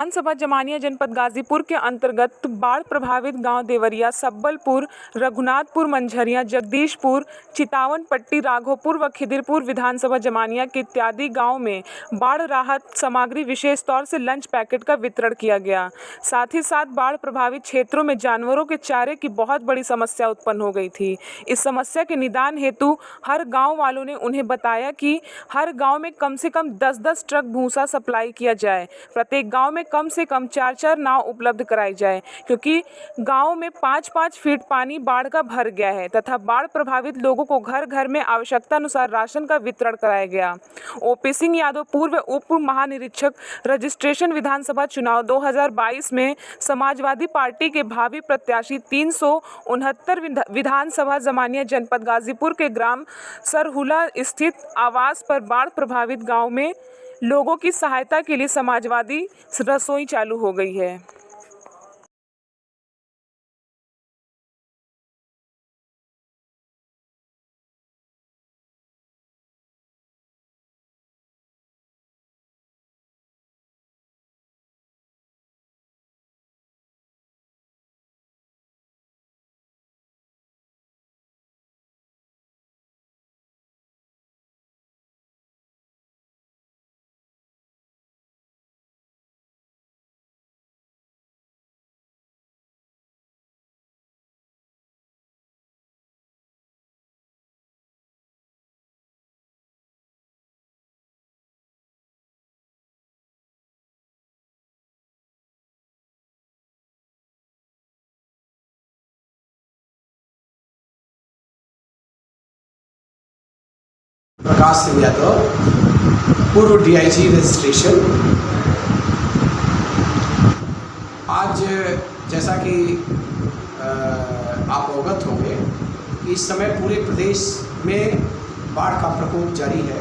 विधानसभा जमानिया जनपद गाजीपुर के अंतर्गत बाढ़ प्रभावित गांव देवरिया, सब्बलपुर, रघुनाथपुर, मंझरिया, जगदीशपुर, चितावन पट्टी, राघोपुर व खिदिरपुर विधानसभा जमानिया के इत्यादि गांव में बाढ़ राहत सामग्री विशेष तौर से लंच पैकेट का वितरण किया गया। साथ ही साथ बाढ़ प्रभावित क्षेत्रों में जानवरों के चारे की बहुत बड़ी समस्या उत्पन्न हो गई थी। इस समस्या के निदान हेतु हर गाँव वालों ने उन्हें बताया कि हर गाँव में कम से कम 10-10 ट्रक भूसा सप्लाई किया जाए। प्रत्येक गाँव में कम से कम 4-4 नाव उपलब्ध कराई जाए, क्योंकि गांव में 5-5 फीट पानी बाढ़ का भर गया है तथा बाढ़ प्रभावित लोगों को घर घर में आवश्यकता अनुसार राशन का वितरण कराया गया। ओपी सिंह यादव, पूर्व उप महानिरीक्षक रजिस्ट्रेशन, विधानसभा चुनाव 2022 में समाजवादी पार्टी के भावी प्रत्याशी 369 विधानसभा जमानिया जनपद गाजीपुर के ग्राम सरहुला स्थित आवास पर बाढ़ प्रभावित गाँव में लोगों की सहायता के लिए समाजवादी रसोई चालू हो गई है। प्रकाश सिंह यादव, पूर्व डीआईजी रजिस्ट्रेशन। आज जैसा कि आप अवगत होंगे कि इस समय पूरे प्रदेश में बाढ़ का प्रकोप जारी है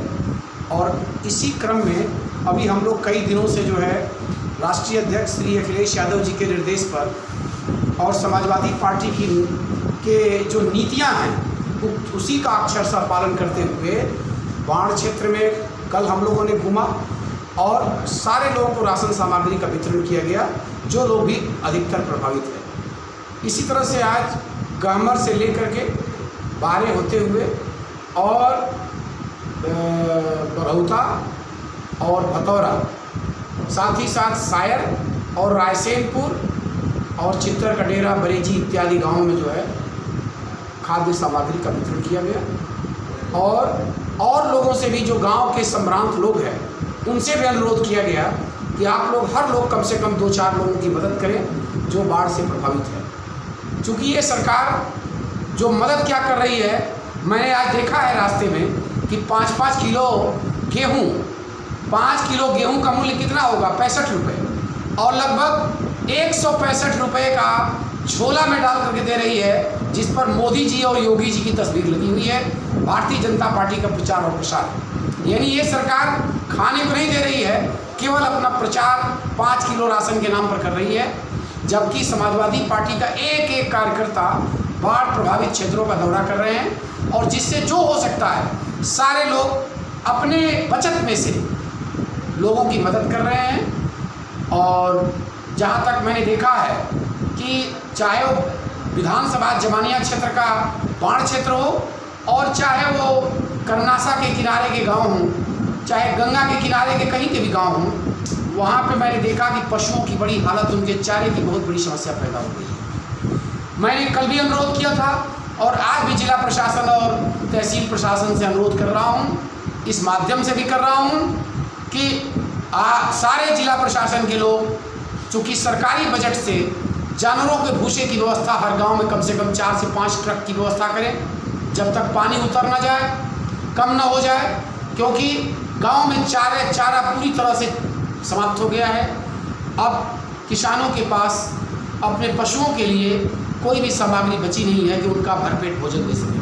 और इसी क्रम में अभी हम लोग कई दिनों से जो है राष्ट्रीय अध्यक्ष श्री अखिलेश यादव जी के निर्देश पर और समाजवादी पार्टी के जो नीतियां हैं उसी का अक्षरशः पालन करते हुए बाढ़ क्षेत्र में कल हम लोगों ने घूमा और सारे लोगों को राशन सामग्री का वितरण किया गया, जो लोग भी अधिकतर प्रभावित हैं। इसी तरह से आज गहमर से लेकर के बारे होते हुए और बरौता और भतौरा, साथ ही साथ सायर और रायसेनपुर और चित्तर कडेरा, बरेजी इत्यादि गाँवों में जो है खाद्य सामग्री का वितरण किया गया और लोगों से भी, जो गांव के संभ्रांत लोग हैं उनसे भी अनुरोध किया गया कि आप लोग हर लोग कम से कम 2-4 लोगों की मदद करें जो बाढ़ से प्रभावित है। चूँकि ये सरकार जो मदद क्या कर रही है, मैंने आज देखा है रास्ते में कि 5-5 किलो गेहूँ, 5 किलो गेहूँ का मूल्य कितना होगा? 65 रुपये, और लगभग 165 रुपये का झोला में डाल करके दे रही है, जिस पर मोदी जी और योगी जी की तस्वीर लगी हुई है। भारतीय जनता पार्टी का प्रचार और प्रसार, यानी ये सरकार खाने को नहीं दे रही है, केवल अपना प्रचार 5 किलो राशन के नाम पर कर रही है, जबकि समाजवादी पार्टी का एक कार्यकर्ता बाढ़ प्रभावित क्षेत्रों का दौरा कर रहे हैं और जिससे जो हो सकता है सारे लोग अपने बचत में से लोगों की मदद कर रहे हैं। और जहाँ तक मैंने देखा है कि चाहे वो विधानसभा जमानिया क्षेत्र का बाढ़ क्षेत्र हो और चाहे वो करनासा के किनारे के गांव हों, चाहे गंगा के किनारे के कहीं के भी गांव हों, वहाँ पे मैंने देखा कि पशुओं की बड़ी हालत, उनके चारे की बहुत बड़ी समस्या पैदा हो गई है। मैंने कल भी अनुरोध किया था और आज भी जिला प्रशासन और तहसील प्रशासन से अनुरोध कर रहा हूँ, इस माध्यम से भी कर रहा हूँ कि सारे जिला प्रशासन के लोग, चूँकि सरकारी बजट से जानवरों के भूसे की व्यवस्था हर गांव में कम से कम 4 से 5 ट्रक की व्यवस्था करें, जब तक पानी उतर ना जाए, कम ना हो जाए, क्योंकि गांव में चारा पूरी तरह से समाप्त हो गया है। अब किसानों के पास अपने पशुओं के लिए कोई भी सामग्री बची नहीं है कि उनका भरपेट भोजन दे सके।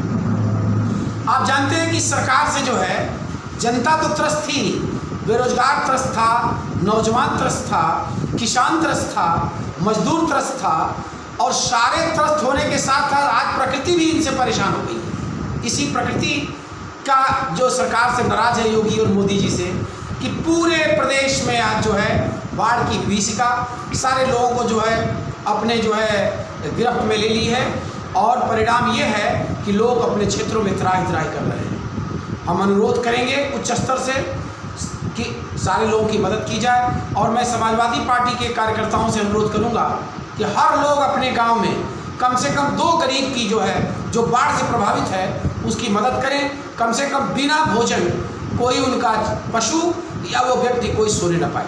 आप जानते हैं कि सरकार से जो है जनता तो त्रस्त थी, बेरोजगार त्रस्त था, नौजवान त्रस्त था, किसान त्रस्त था, मजदूर त्रस्त था, और सारे त्रस्त होने के साथ साथ आज प्रकृति भी इनसे परेशान हो गई है। इसी प्रकृति का जो सरकार से नाराज है योगी और मोदी जी से, कि पूरे प्रदेश में आज जो है बाढ़ की विभीषिका सारे लोगों को जो है अपने जो है गिरफ्त में ले ली है और परिणाम ये है कि लोग अपने क्षेत्रों में त्राही कर रहे हैं। हम अनुरोध करेंगे उच्च स्तर से कि सारे लोगों की मदद की जाए और मैं समाजवादी पार्टी के कार्यकर्ताओं से अनुरोध करूंगा कि हर लोग अपने गांव में कम से कम 2 गरीब की जो बाढ़ से प्रभावित है उसकी मदद करें। कम से कम बिना भोजन कोई उनका पशु या वो व्यक्ति कोई सोने न पाए।